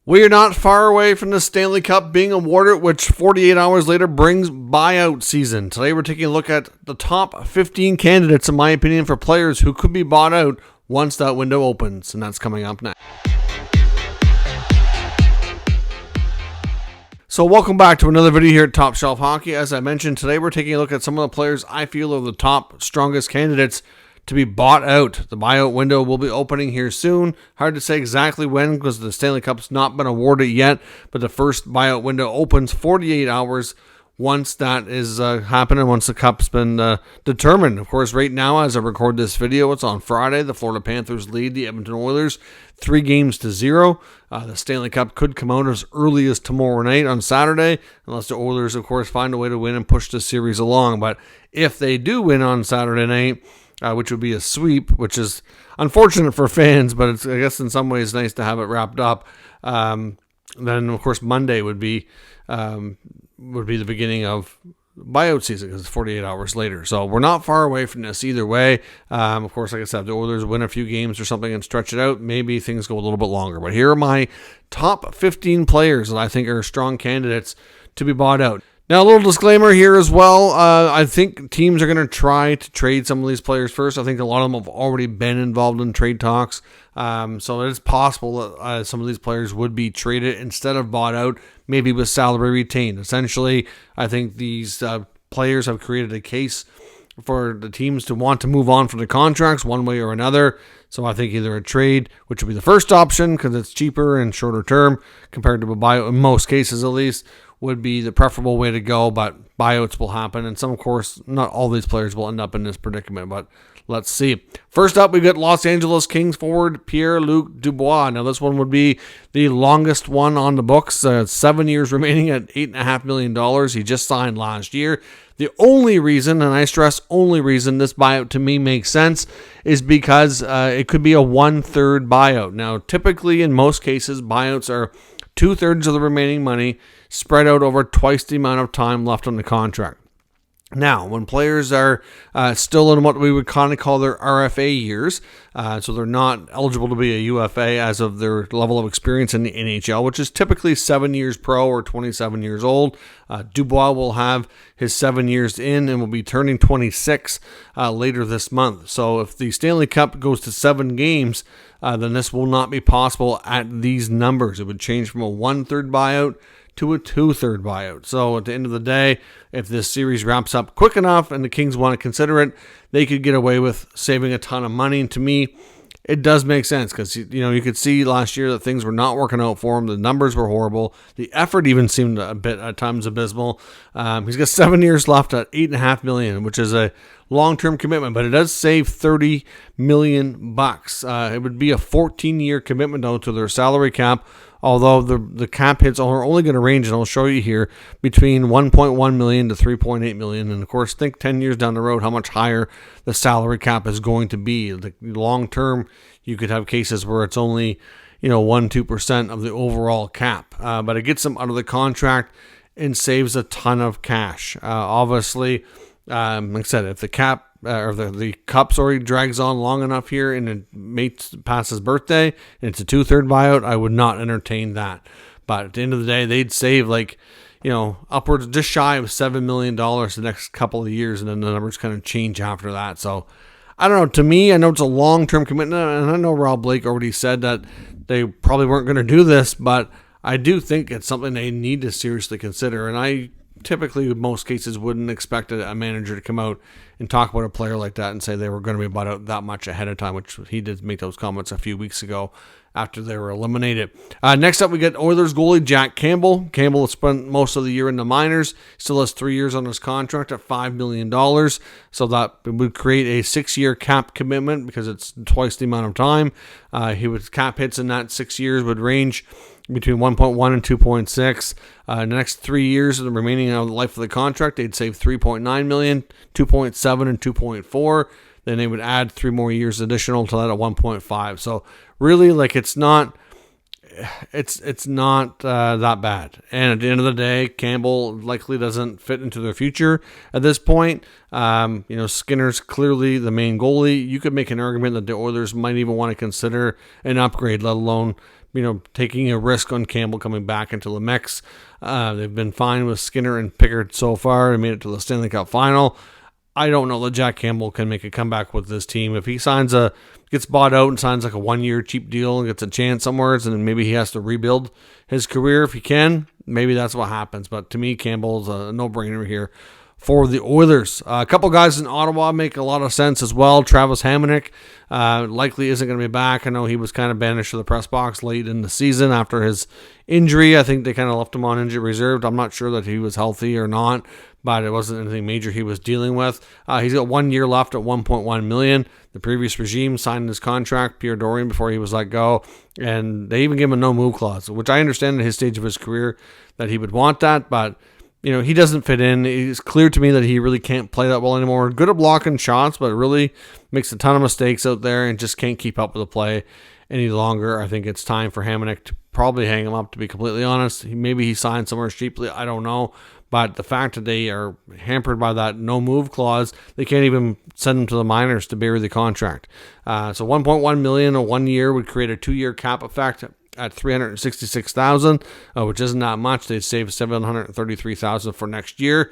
We are not far away from the Stanley Cup being awarded, which 48 hours later brings buyout season. Today we're taking a look at the top 15 candidates, in my opinion, for players who could be bought out once that window opens, and that's coming up next. So welcome back to another video here at Top Shelf Hockey. As I mentioned, today we're taking a look at some of the players I feel are the top, strongest candidates to be bought out. The buyout window will be opening here soon. Hard to say exactly when because the Stanley Cup's not been awarded yet, but the first buyout window opens 48 hours once that is happening, once the Cup's been determined. Of course, right now, as I record this video, it's on Friday. The Florida Panthers lead the Edmonton Oilers 3-0. The Stanley Cup could come out as early as tomorrow night on Saturday, unless the Oilers, of course, find a way to win and push the series along. But if they do win on Saturday night, which would be a sweep, which is unfortunate for fans, but it's, I guess, in some ways nice to have it wrapped up. Then, of course, Monday would be the beginning of buyout season because it's 48 hours later. So we're not far away from this either way. Of course, like I said, if the Oilers win a few games or something and stretch it out, maybe things go a little bit longer. But here are my top 15 players that I think are strong candidates to be bought out. Now, a little disclaimer here as well. I think teams are going to try to trade some of these players first. I think a lot of them have already been involved in trade talks. So it is possible that some of these players would be traded instead of bought out, maybe with salary retained. Essentially, I think these players have created a case for the teams to want to move on from the contracts one way or another. So I think either a trade, which would be the first option because it's cheaper and shorter term compared to a buyout, in most cases at least, would be the preferable way to go, but buyouts will happen, and some, of course, not all these players will end up in this predicament, but let's see. First up, we got Los Angeles Kings forward Pierre-Luc Dubois. Now, this one would be the longest one on the books, 7 years remaining at $8.5 million. He just signed last year. The only reason, and I stress only reason, this buyout to me makes sense is because it could be a 1/3 buyout. Now, typically, in most cases, buyouts are 2/3 of the remaining money spread out over twice the amount of time left on the contract. Now, when players are still in what we would kind of call their RFA years, so they're not eligible to be a UFA as of their level of experience in the NHL, which is typically 7 years pro or 27 years old. Dubois will have his 7 years in and will be turning 26 later this month. So if the Stanley Cup goes to 7 games, then this will not be possible at these numbers. It would change from a 1/3 buyout to a 2/3 buyout. So at the end of the day, if this series wraps up quick enough and the Kings want to consider it, they could get away with saving a ton of money. And to me, it does make sense because, you could see last year that things were not working out for him. The numbers were horrible. The effort even seemed a bit at times abysmal. He's got 7 years left at $8.5 million, which is a long-term commitment, but it does save $30 million. It would be a 14-year commitment though to their salary cap, although the cap hits are only going to range, and I'll show you here, between $1.1 million to $3.8 million. And of course, think 10 years down the road how much higher the salary cap is going to be. The long term, you could have cases where it's only 1-2% of the overall cap, but it gets them out of the contract and saves a ton of cash. Obviously, like I said, if the cap or the cup drags on long enough here and it makes past his birthday and it's a 2/3 buyout, I would not entertain that. But at the end of the day, they'd save upwards just shy of $7 million the next couple of years, and then the numbers kind of change after that. So I don't know. To me, I know it's a long-term commitment, and I know Rob Blake already said that they probably weren't going to do this, but I do think it's something they need to seriously consider. And I typically, in most cases, wouldn't expect a manager to come out and talk about a player like that and say they were going to be bought out that much ahead of time, which he did make those comments a few weeks ago after they were eliminated. Next up, we get Oilers goalie Jack Campbell. Campbell has spent most of the year in the minors, still has 3 years on his contract at $5 million, so that would create a 6-year cap commitment because it's twice the amount of time. Cap hits in that 6 years would range between 1.1 and 2.6. In the next 3 years of the remaining of the life of the contract, they'd save $3.9 million, 2.7 and 2.4. Then they would add 3 more years additional to that at 1.5. So really, it's not it's not that bad. And at the end of the day, Campbell likely doesn't fit into their future at this point. Skinner's clearly the main goalie. You could make an argument that the Oilers might even want to consider an upgrade, let alone taking a risk on Campbell coming back into the mix. They've been fine with Skinner and Pickard so far. They made it to the Stanley Cup final. I don't know that Jack Campbell can make a comeback with this team. If he gets bought out and signs like a 1-year cheap deal and gets a chance somewhere, and then maybe he has to rebuild his career if he can, maybe that's what happens. But to me, Campbell's a no-brainer here for the Oilers. A couple guys in Ottawa make a lot of sense as well. Travis Hamonic likely isn't going to be back. I know he was kind of banished to the press box late in the season after his injury. I think they kind of left him on injury reserve. I'm not sure that he was healthy or not, but it wasn't anything major he was dealing with. He's got 1 year left at $1.1 million. The previous regime signed his contract, Pierre Dorian, before he was let go, and they even gave him a no-move clause, which I understand at his stage of his career that he would want that, but he doesn't fit in. It's clear to me that he really can't play that well anymore. Good at blocking shots, but really makes a ton of mistakes out there and just can't keep up with the play any longer. I think it's time for Hamonic to probably hang him up, to be completely honest. Maybe he signed somewhere cheaply. I don't know. But the fact that they are hampered by that no-move clause, they can't even send him to the minors to bury the contract. So $1.1 million a 1 year would create a 2-year cap effect at $366,000, which isn't that much. They'd save $733,000 for next year,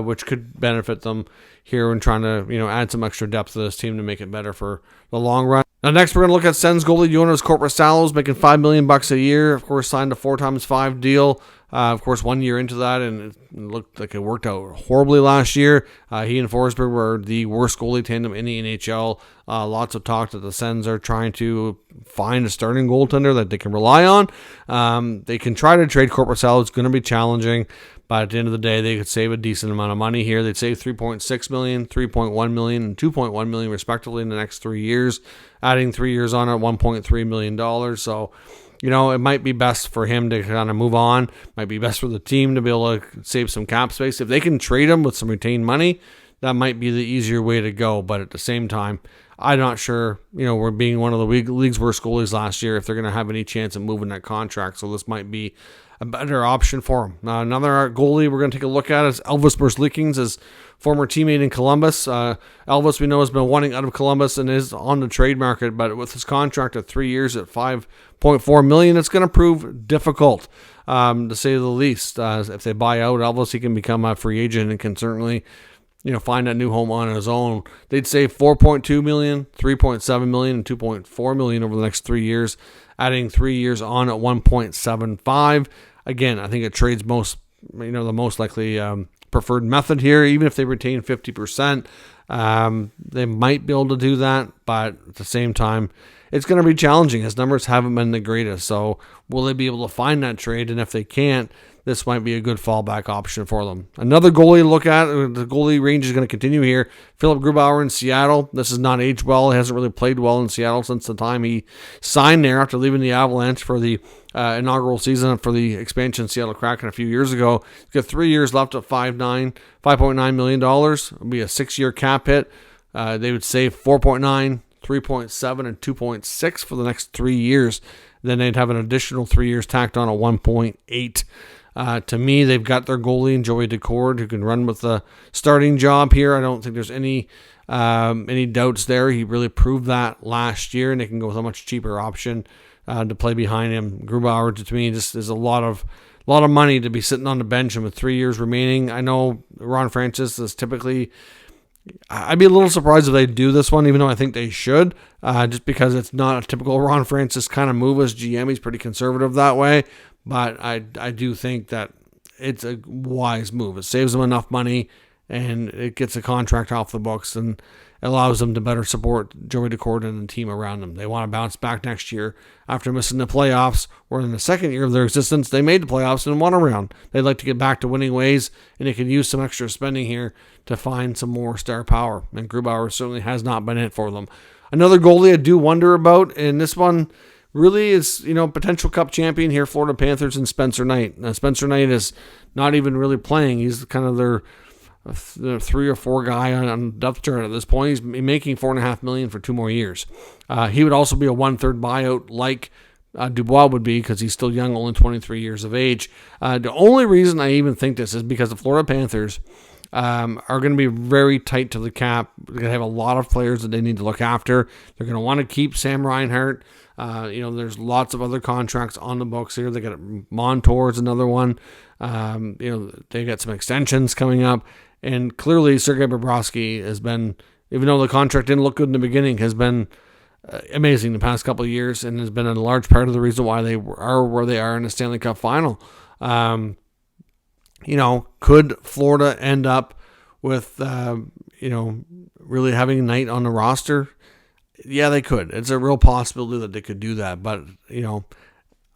which could benefit them here when trying to add some extra depth to this team to make it better for the long run. Now, next we're going to look at Sens goalie Joonas Korpisalo, making $5 million a year. Of course, signed a 4x5 deal. Of course, 1 year into that, and it looked like it worked out horribly last year. He and Forsberg were the worst goalie tandem in the NHL. Lots of talk that the Sens are trying to find a starting goaltender that they can rely on. They can try to trade Korpisalo. It's going to be challenging, but at the end of the day, they could save a decent amount of money here. They'd save $3.6 million, $3.1 million, and $2.1 million respectively in the next 3 years, adding 3 years on at $1.3 million. So, it might be best for him to kind of move on. Might be best for the team to be able to save some cap space. If they can trade him with some retained money, that might be the easier way to go. But at the same time, I'm not sure, we're being one of the league's worst goalies last year, if they're going to have any chance of moving that contract. So this might be a better option for him. Another goalie we're going to take a look at is Elvis Merzlikins, his former teammate in Columbus. Elvis, we know, has been wanting out of Columbus and is on the trade market, but with his contract of 3 years at $5.4 million, it's going to prove difficult, to say the least. If they buy out Elvis, he can become a free agent and can certainly find a new home on his own. They'd save $4.2 million, $3.7 million, and $2.4 million over the next 3 years, adding 3 years on at $1.75. Again, I think it trades the most likely preferred method here. Even if they retain 50%, they might be able to do that, but at the same time, it's going to be challenging. His numbers haven't been the greatest, so will they be able to find that trade? And if they can't, this might be a good fallback option for them. Another goalie to look at, the goalie range is going to continue here. Philipp Grubauer in Seattle. This has not aged well. He hasn't really played well in Seattle since the time he signed there after leaving the Avalanche for the inaugural season for the expansion Seattle Kraken a few years ago. He's got 3 years left at $5.9 million. It'll be a 6-year cap hit. They would save 4.9, 3.7, and 2.6 for the next 3 years. Then they'd have an additional 3 years tacked on at 1.8. To me, they've got their goalie in Joey Decord, who can run with the starting job here. I don't think there's any doubts there. He really proved that last year, and they can go with a much cheaper option to play behind him. Grubauer, to me, just is a lot of money to be sitting on the bench, and with 3 years remaining, I know Ron Francis is typically. I'd be a little surprised if they do this one, even though I think they should, just because it's not a typical Ron Francis kind of move as GM. He's pretty conservative that way. But I do think that it's a wise move. It saves them enough money, and it gets a contract off the books and allows them to better support Joey Decord and the team around them. They want to bounce back next year after missing the playoffs, where in the second year of their existence, they made the playoffs and won a round. They'd like to get back to winning ways, and they can use some extra spending here to find some more star power. And Grubauer certainly has not been it for them. Another goalie I do wonder about, and this one really is, potential Cup champion here, Florida Panthers, and Spencer Knight. Now, Spencer Knight is not even really playing. He's kind of their 3 or 4 guy on depth chart at this point. He's making $4.5 million for 2 more years. He would also be a 1/3 buyout like Dubois would be, because he's still young, only 23 years of age. The only reason I even think this is because the Florida Panthers are going to be very tight to the cap. They're going to have a lot of players that they need to look after. They're going to want to keep Sam Reinhart. There's lots of other contracts on the books here. They got Montour's another one. They got some extensions coming up. And clearly, Sergei Bobrovsky has been, even though the contract didn't look good in the beginning, has been amazing the past couple of years, and has been a large part of the reason why they are where they are in the Stanley Cup final. Could Florida end up with, really having a night on the roster? Yeah, they could. It's a real possibility that they could do that. But,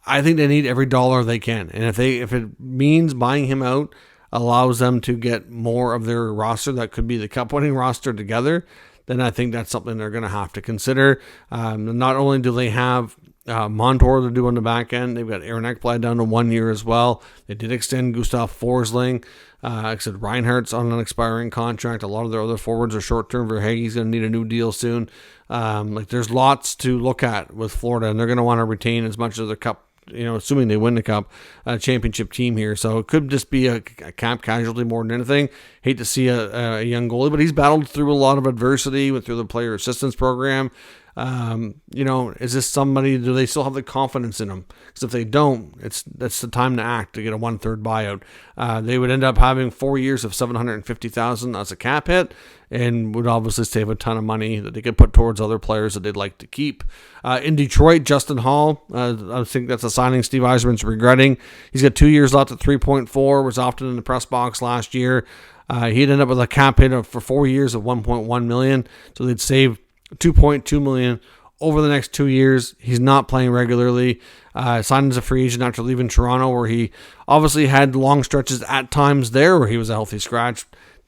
I think they need every dollar they can. And if it means buying him out allows them to get more of their roster that could be the cup-winning roster together, then I think that's something they're going to have to consider. Not only do they have Montour to do on the back end, they've got Aaron Ekblad down to 1 year as well. They did extend Gustav Forsling. Like I said, Reinhardt's on an expiring contract. A lot of their other forwards are short-term. Verhaeghe's going to need a new deal soon. There's lots to look at with Florida, and they're going to want to retain as much of their cup, assuming they win the cup, championship team here. So it could just be a cap casualty more than anything. Hate to see a young goalie, but he's battled through a lot of adversity, went through the player assistance program. Is this somebody, do they still have the confidence in him? Because if they don't, that's the time to act to get a 1/3 buyout. They would end up having 4 years of $750,000 as a cap hit, and would obviously save a ton of money that they could put towards other players that they'd like to keep. In Detroit, Justin Holl, I think that's a signing Steve Yzerman's regretting. He's got 2 years left at 3.4, was often in the press box last year. He'd end up with a cap hit for 4 years of $1.1 million, so they'd save $2.2 million over the next 2 years. He's not playing regularly. Signed as a free agent after leaving Toronto, where he obviously had long stretches at times there where he was a healthy scratch.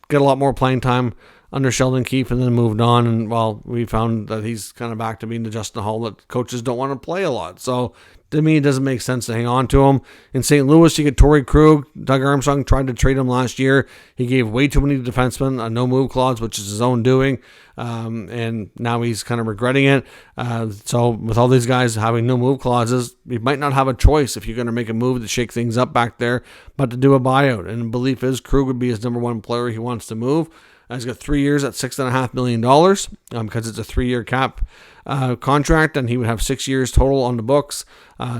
Got a lot more playing time under Sheldon Keefe, and then moved on. And we found that he's kind of back to being the Justin Holl that coaches don't want to play a lot. So to me, it doesn't make sense to hang on to him. In St. Louis, you get Torey Krug. Doug Armstrong tried to trade him last year. He gave way too many defensemen a no-move clause, which is his own doing. And now he's kind of regretting it. So with all these guys having no-move clauses, you might not have a choice if you're going to make a move to shake things up back there, but to do a buyout. And the belief is Krug would be his number one player he wants to move. He's got 3 years at $6.5 million because it's a 3-year cap contract, and he would have 6 years total on the books.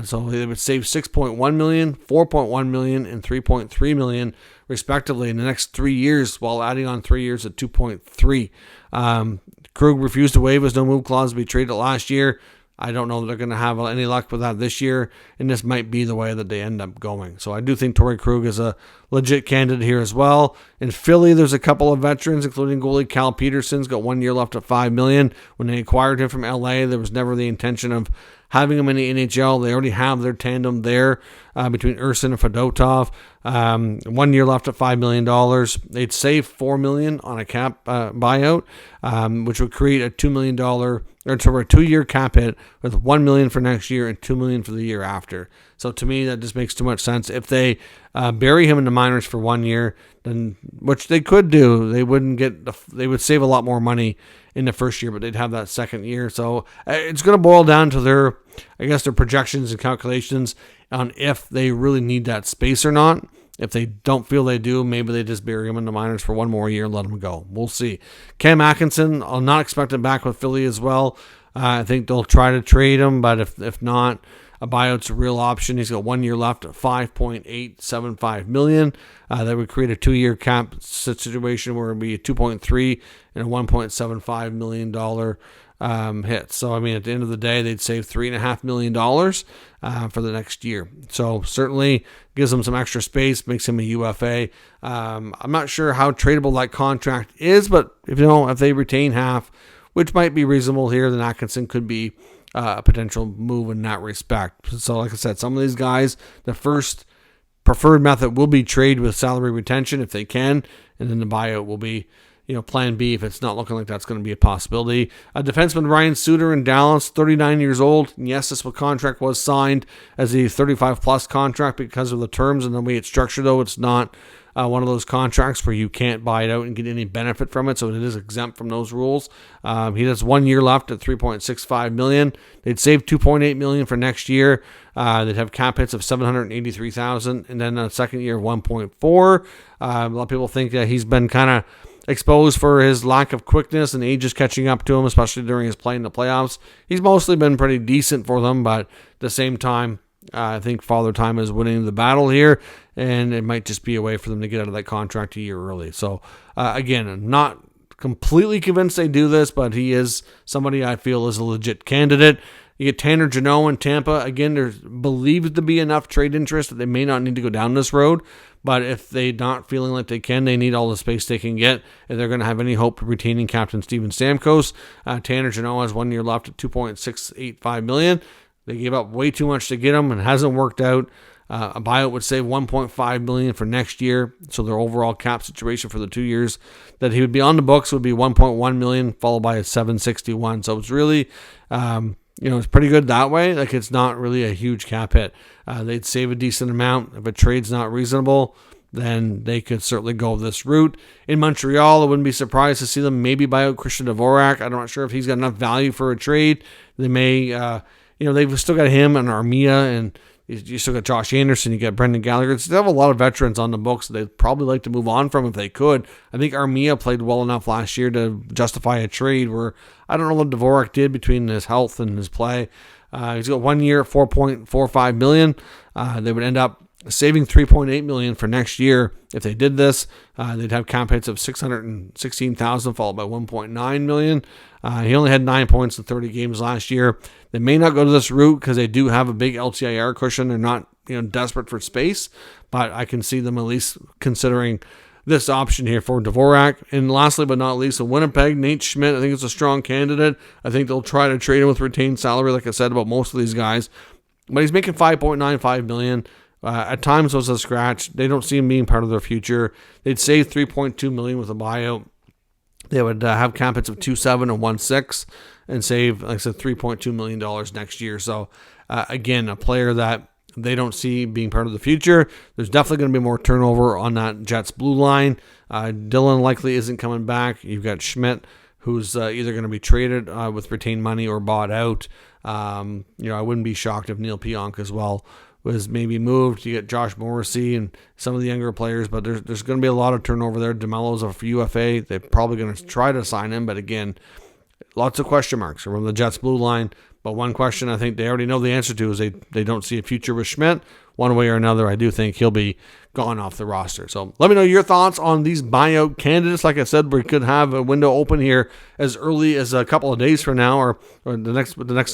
So they would save $6.1 million, $4.1 million, and $3.3 million respectively in the next 3 years, while adding on 3 years at $2.3. Krug refused to waive his no-move clause to be traded last year. I don't know that they're going to have any luck with that this year, and this might be the way that they end up going. So I do think Torey Krug is a legit candidate here as well. In Philly, there's a couple of veterans, including goalie Cal Petersen's got 1 year left at $5 million. When they acquired him from LA, there was never the intention of having him in the NHL. They already have their tandem there between Ursin and Fedotov. 1 year left at $5 million. They'd save $4 million on a cap buyout, which would create a $2 million or a 2-year cap hit with $1 million for next year and $2 million for the year after. So to me, that just makes too much sense. If they bury him in the minors for 1 year, then which they could do, they would save a lot more money in the first year, but they'd have that second year. So it's going to boil down to their projections and calculations on if they really need that space or not. If they don't feel they do, maybe they just bury him in the minors for 1 more year and let him go. We'll see. Cam Atkinson, I'll not expect him back with Philly as well. I think they'll try to trade him, but if not, a buyout's a real option. He's got 1 year left at $5.875 million. That would create a 2-year cap situation where it would be a 2.3 and a $1.75 million hit. So, at the end of the day, they'd save $3.5 million for the next year. So, certainly gives them some extra space, makes him a UFA. I'm not sure how tradable that contract is, but if they retain half, which might be reasonable here, then Atkinson could be a potential move in that respect. So, like I said, some of these guys, the first preferred method will be trade with salary retention if they can, and then the buyout will be, plan B if it's not looking like that's going to be a possibility. Defenseman Ryan Suter in Dallas, 39 years old. Yes, this contract was signed as a 35-plus contract because of the terms and the way it's structured, though. It's not one of those contracts where you can't buy it out and get any benefit from it, so it is exempt from those rules. He has 1 year left at $3.65 million. They'd save $2.8 million for next year. They'd have cap hits of $783,000, and then a second year of $1.4. A lot of people think that he's been kind of exposed for his lack of quickness, and age is catching up to him, especially during his play in the playoffs. He's mostly been pretty decent for them, but at the same time, I think Father Time is winning the battle here, and it might just be a way for them to get out of that contract a year early. So, again, I'm not completely convinced they do this, but he is somebody I feel is a legit candidate. You get Tanner Jeannot in Tampa. Again, there's believed to be enough trade interest that they may not need to go down this road, but if they're not feeling like they can, they need all the space they can get if they're going to have any hope of retaining Captain Steven Stamkos. Tanner Jeannot has 1 year left at $2.685 million. They gave up way too much to get him, and it hasn't worked out. A buyout would save $1.5 million for next year, so their overall cap situation for the 2 years that he would be on the books would be $1.1 million, followed by a $761. So it's really, it's pretty good that way. Like, it's not really a huge cap hit. They'd save a decent amount. If a trade's not reasonable, then they could certainly go this route. In Montreal, I wouldn't be surprised to see them maybe buy out Christian Dvorak. I'm not sure if he's got enough value for a trade. They may, they've still got him and Armia, and you still got Josh Anderson, you got Brendan Gallagher. They have a lot of veterans on the books that they'd probably like to move on from if they could. I think Armia played well enough last year to justify a trade where I don't know what Dvorak did between his health and his play. He's got 1 year at $4.45 million. They would end up saving $3.8 million for next year. If they did this, they'd have cap hits of $616,000 followed by $1.9 million. He only had 9 points in 30 games last year. They may not go to this route because they do have a big LTIR cushion. They're not desperate for space, but I can see them at least considering this option here for Dvorak. And lastly but not least, in Winnipeg, Nate Schmidt, I think it's a strong candidate. I think they'll try to trade him with retained salary, like I said about most of these guys. But he's making $5.95 million. At times was a scratch. They don't see him being part of their future. They'd save $3.2 million with a buyout. They would have cap hits of 2.7 and 1.6 and save, like I said, $3.2 million next year. So, again, a player that they don't see being part of the future. There's definitely going to be more turnover on that Jets blue line. Dylan likely isn't coming back. You've got Schmidt, who's either going to be traded with retained money or bought out. I wouldn't be shocked if Neil Pionk as well was maybe moved. You get Josh Morrissey and some of the younger players, but there's going to be a lot of turnover there. DeMello's a UFA. They're probably going to try to sign him, but again, lots of question marks around the Jets blue line. But one question I think they already know the answer to is they don't see a future with Schmidt. One way or another, I do think he'll be gone off the roster. So let me know your thoughts on these buyout candidates. Like I said, we could have a window open here as early as a couple of days from now, or the next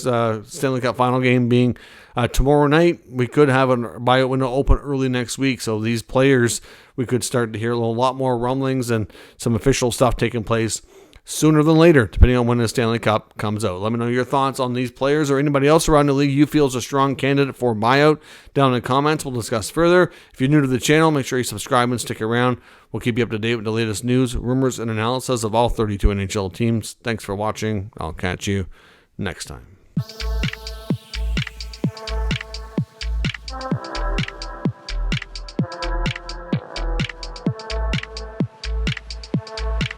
Stanley Cup final game being tomorrow night. We could have a buyout window open early next week. So these players, we could start to hear a lot more rumblings and some official stuff taking place sooner than later, depending on when the Stanley Cup comes out. Let me know your thoughts on these players or anybody else around the league you feel is a strong candidate for buyout down in the comments. We'll discuss further. If you're new to the channel, make sure you subscribe and stick around. We'll keep you up to date with the latest news, rumors, and analysis of all 32 NHL teams. Thanks for watching. I'll catch you next time.